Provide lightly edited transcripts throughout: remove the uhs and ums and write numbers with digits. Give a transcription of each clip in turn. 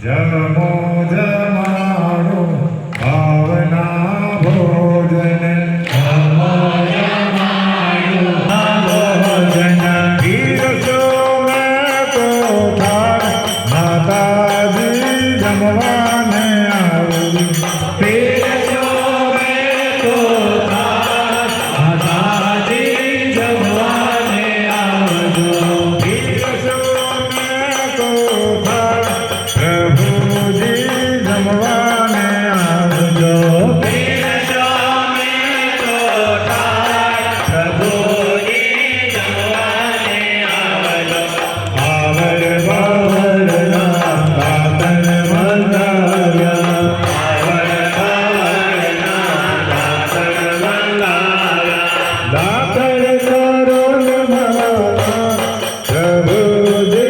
जमो जमाड़ो भावना भोजन जमो जमाड़ो भोजन पीरसो मैं तो थार माता जी जमवाने आवरी पीरसो मैं तो थार माता जी जमवाने आवजो पीरसो मैं तो थार प्रभु जी जमवाने आवजो पीरसो मैं तो थार प्रभु जी जमवाने आवजो आवड़ बावड़ ना दातन मंगाया आवड़ बावड़ ना दातन मंगाया दातन करो नमः प्रभु जी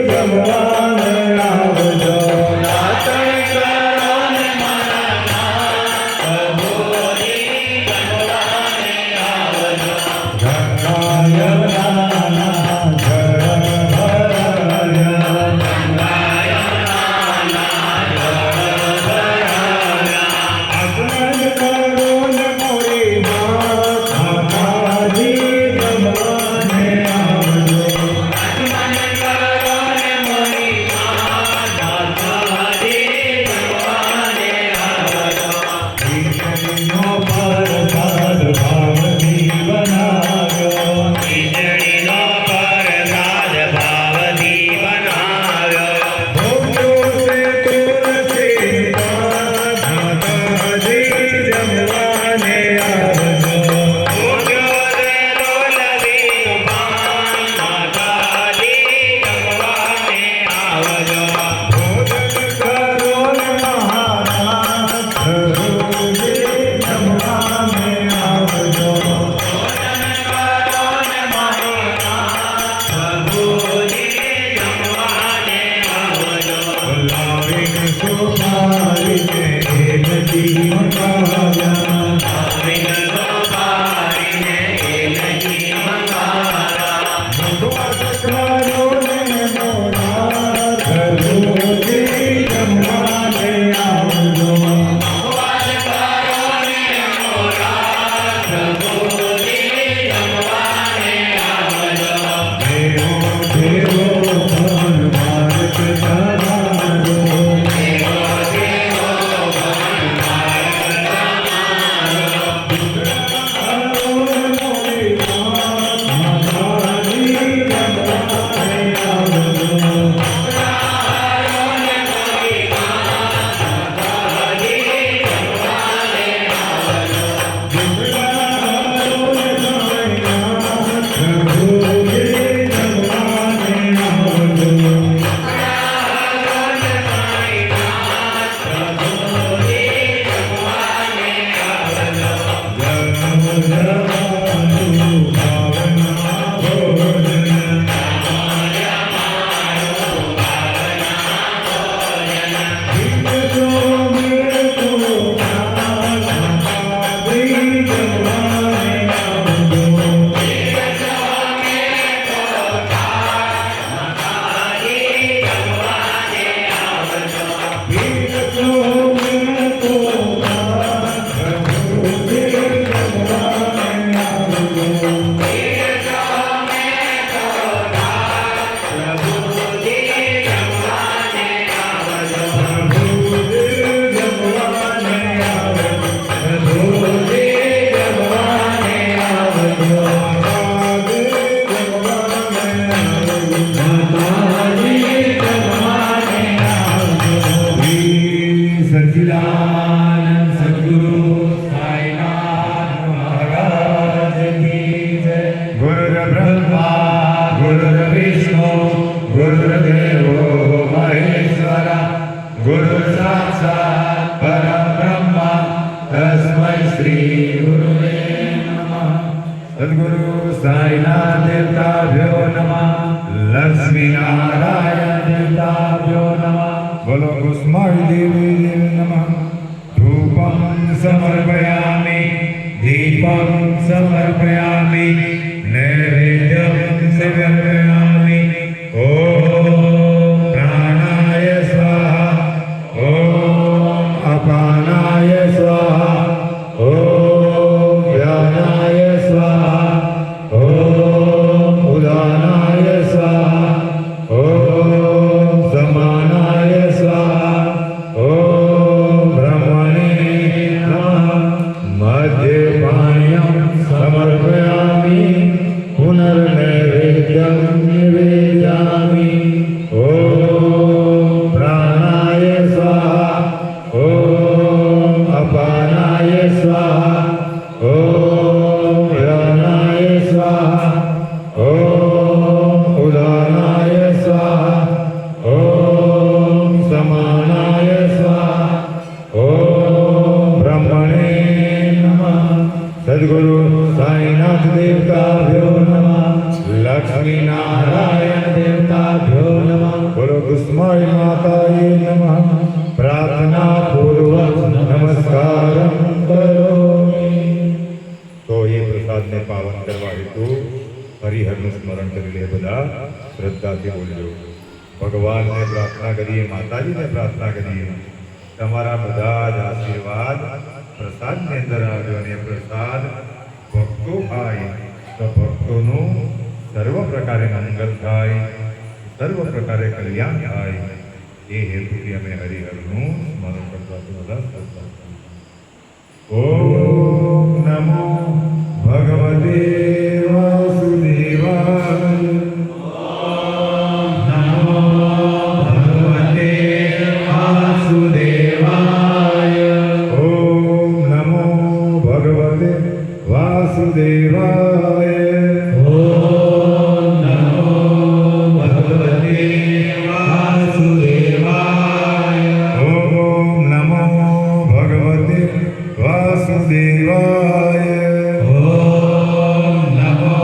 जमवाने आवजो दातन करो नमः प्रभु जी जमवाने आवजो गंगाय नाना जल भराया गंगाय नाना जल भराया अग्न करो मोरी माता जी जमवाने आवजो अग्न करो मोरी माता जी जमवाने आवजो खिचड़ीनो प्रसाद भावती बनायो खिचड़ीनो प्रसाद भावती बनायो भोजो से तुलसी माता जी जमवाने आवजो भोजो से तुलसी माता जी जमवाने आवजो भोजन करो महाराज प्रभु जी जमवाने आवजो भोजन करो महाराज प्रभु जी जमवाने आवजो लाविन सुपारी के नदी मंगाया लाविन सुपारी ने नदी मंगाया भगवत करो मोरा प्रभु जी जमवाने आवजो भगवत करो मोरा प्रभु जी जमवाने आवजो देवो देवो भगवान भारत सहारो देवो देवो भगवान भारत सहारो मोरी माता जी जमवाने आवजो सच्चिदानंद सद्गुरु साईनाथ महाराज की जय। गुरुर्ब्रह्मा गुरुर्विष्णु गुरुर्देवो महेश्वर गुरु साक्षात् परब्रह्म तस्मै श्री गुरुवे नमः। सद्गुरु साईनाथ देवताभ्यो नमः। लक्ष्मी नारायण देवताभ्यो नमः। बोलो कुसुमाई देवी नमः। धूपं समर्पयामि दीपं समर्पयामि नैवेद्यं समर्पयामि। ओम प्राणाय स्वाहा माताये नमः प्रार्थना पूर्वक नमस्कारं करोमि। तो ये प्रसाद ने पावन करवा हेतु हरिहरનું સ્મરણ કરી લે બધા શ્રદ્ધાથી બોલજો। ભગવાનને પ્રાર્થના કરીએ, માતાજીને પ્રાર્થના કરીએ, તમારા બધા જ આશીર્વાદ પ્રસાદની અંદર આવજો અને પ્રસાદ ભક્તો ખાય તો ભક્તોનું સર્વ પ્રકારે મંગલ થાય, સર્વ પ્રકારે કલ્યાણ થાય। એ હેતુથી અમે હરિહરનું સ્મરણ કરતા બધા શ્રદ્ધા। ઓમ નમો ભગવતે વાસુદેવાય। ઓમ નમો ભગવતે વાસુદેવાય। ઓમ નમો ભગવતે વાસુદેવાય। ઓમ નમો ભગવતે વાસુદેવાય। ઓમ નમો ભગવતે વાસુદેવાય। ઓમ નમો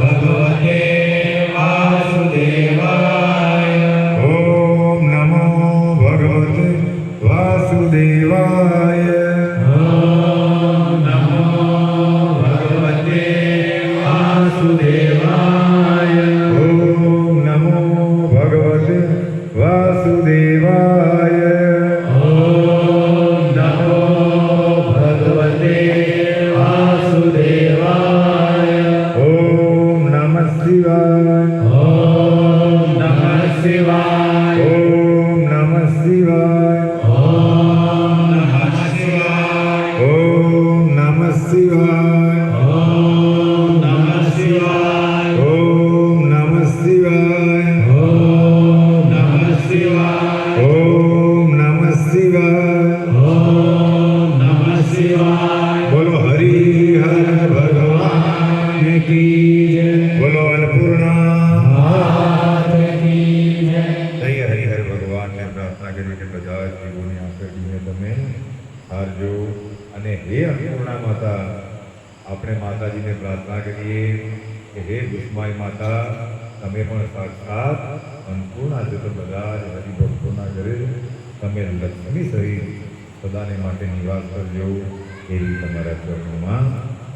ભગવતે વાસુદેવાય। ઓમ નમો ભગવતે વાસુદેવાય। ઓમ નમો ભગવતે વાસુદેવાય। ઓમ નમો ભગવતે વાસુદેવાય। ઓમ નમો ભગવતે વાસુદેવાય। ઓમ નમઃ શિવાય। ઓમ નમઃ શિવાય। ઓમ નમઃ શિવાય। ઓમ નમઃ શિવાય। ઓમ નમઃ શિવાય। ઓમ નમઃ શિવાય। ઓમ નમઃ શિવાય। ઓમ નમઃ શિવાય। ઓમ નમઃ શિવાય। ઓમ નમઃ શિવાય। બોલો હરિહર ભગવાન કી જય। બોલો અન્નપૂર્ણા માત કી જય। જય હરિહર ભગવાનને પ્રાર્થના કરી કે બધા જીવોની આંખડીને તમે હારજો। અને હે અન્નપૂર્ણા માતા, આપણે માતાજીને પ્રાર્થના કરીએ કે હે દુષ્માય માતા, તમે પણ સાક્ષાત અન્નપૂર્ણા છો તો બધા જ હરિભક્તોના ઘરે તમે લક્ષ્મી સહિત સદાને માટે નિવાસ કરજો, એવી તમારા ચરણોમાં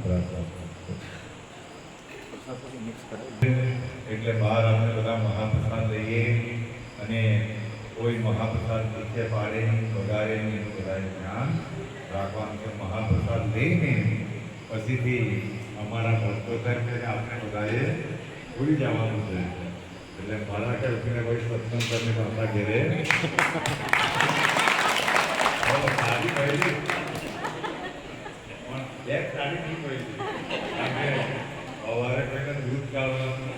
પ્રાર્થના। એટલે બહાર આપણે બધા મહાપ્રસાદ લઈએ અને કોઈ મહાપ્રસાદ નીચે પાડે નહીં, વગાડે નહીં, એનું બધાએ ધ્યાન રાખવાનું છે। મહાપ્રસાદ લઈને પછીથી અમારા ભક્તો થાય છે આપણે બધાએ ભૂલી જવાનું છે। એટલે મારા કે ઉઠીને કોઈ સત્સંગ કરીને પાછા ઘેરે સારી પહેલી પણ એક સારી નહીં પહેલી, કારણ કે સવારે કોઈને દૂધ કાઢવાનું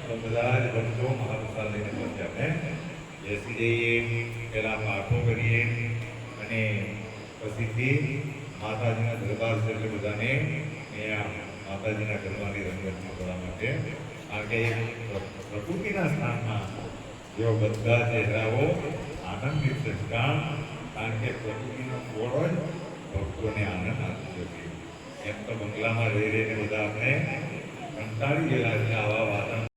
તો બધા જ ભક્તો મહાપ્રસાદ લઈને પછી આપણે બેસી જઈએ, પહેલાં પાઠો કરીએ અને પછીથી માતાજીના દરબાર છે એટલે બધાને અહીંયા માતાજીના ગરબાની રંગત કરવા માટે, કારણ કે પ્રકૃતિના સ્થાનમાં જેઓ બધા ચહેરાઓ આનંદિત છે, કારણ કે પ્રકૃતિનો કોળો જ ભક્તોને આનંદ આપી શકે। એમ તો બંગલામાં રહી રહીને બધા આપણે કંટાળી ગયેલા છે આવા વાતાવરણ